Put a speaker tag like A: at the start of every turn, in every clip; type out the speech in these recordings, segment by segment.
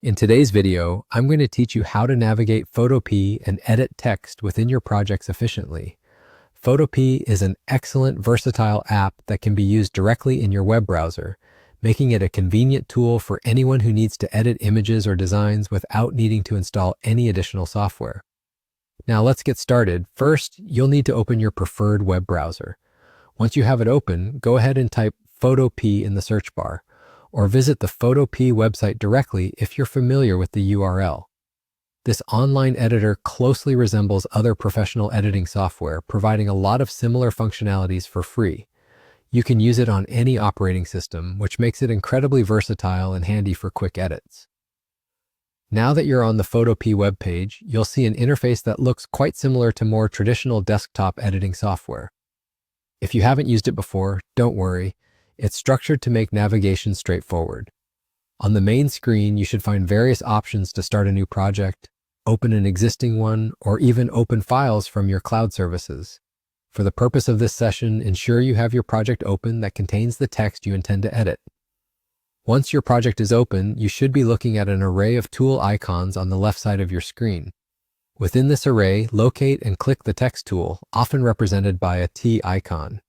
A: In today's video, I'm going to teach you how to navigate Photopea and edit text within your projects efficiently. Photopea is an excellent, versatile app that can be used directly in your web browser, making it a convenient tool for anyone who needs to edit images or designs without needing to install any additional software. Now let's get started. First, you'll need to open your preferred web browser. Once you have it open, go ahead and type Photopea in the search bar, or visit the Photopea website directly if you're familiar with the URL. This online editor closely resembles other professional editing software, providing a lot of similar functionalities for free. You can use it on any operating system, which makes it incredibly versatile and handy for quick edits. Now that you're on the Photopea webpage, you'll see an interface that looks quite similar to more traditional desktop editing software. If you haven't used it before, don't worry. It's structured to make navigation straightforward. On the main screen, you should find various options to start a new project, open an existing one, or even open files from your cloud services. For the purpose of this session, ensure you have your project open that contains the text you intend to edit. Once your project is open, you should be looking at an array of tool icons on the left side of your screen. Within this array, locate and click the text tool, often represented by a T icon.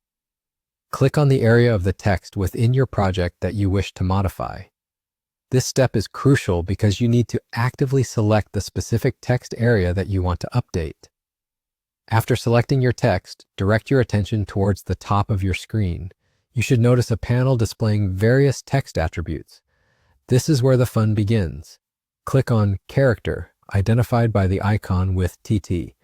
A: Click on the area of the text within your project that you wish to modify. This step is crucial because you need to actively select the specific text area that you want to update. After selecting your text, direct your attention towards the top of your screen. You should notice a panel displaying various text attributes. This is where the fun begins. Click on Character, identified by the icon with TT.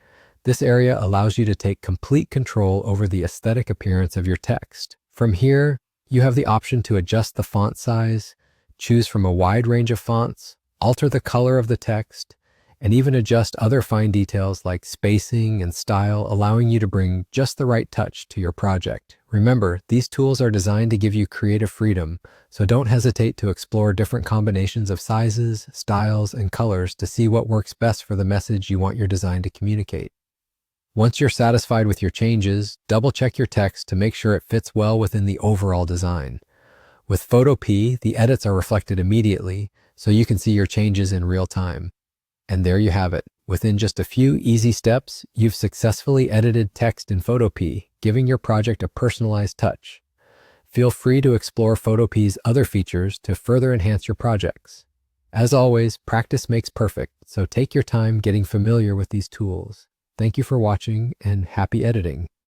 A: This area allows you to take complete control over the aesthetic appearance of your text. From here, you have the option to adjust the font size, choose from a wide range of fonts, alter the color of the text, and even adjust other fine details like spacing and style, allowing you to bring just the right touch to your project. Remember, these tools are designed to give you creative freedom, so don't hesitate to explore different combinations of sizes, styles, and colors to see what works best for the message you want your design to communicate. Once you're satisfied with your changes, double-check your text to make sure it fits well within the overall design. With Photopea, the edits are reflected immediately, so you can see your changes in real time. And there you have it. Within just a few easy steps, you've successfully edited text in Photopea, giving your project a personalized touch. Feel free to explore Photopea's other features to further enhance your projects. As always, practice makes perfect, so take your time getting familiar with these tools. Thank you for watching and happy editing.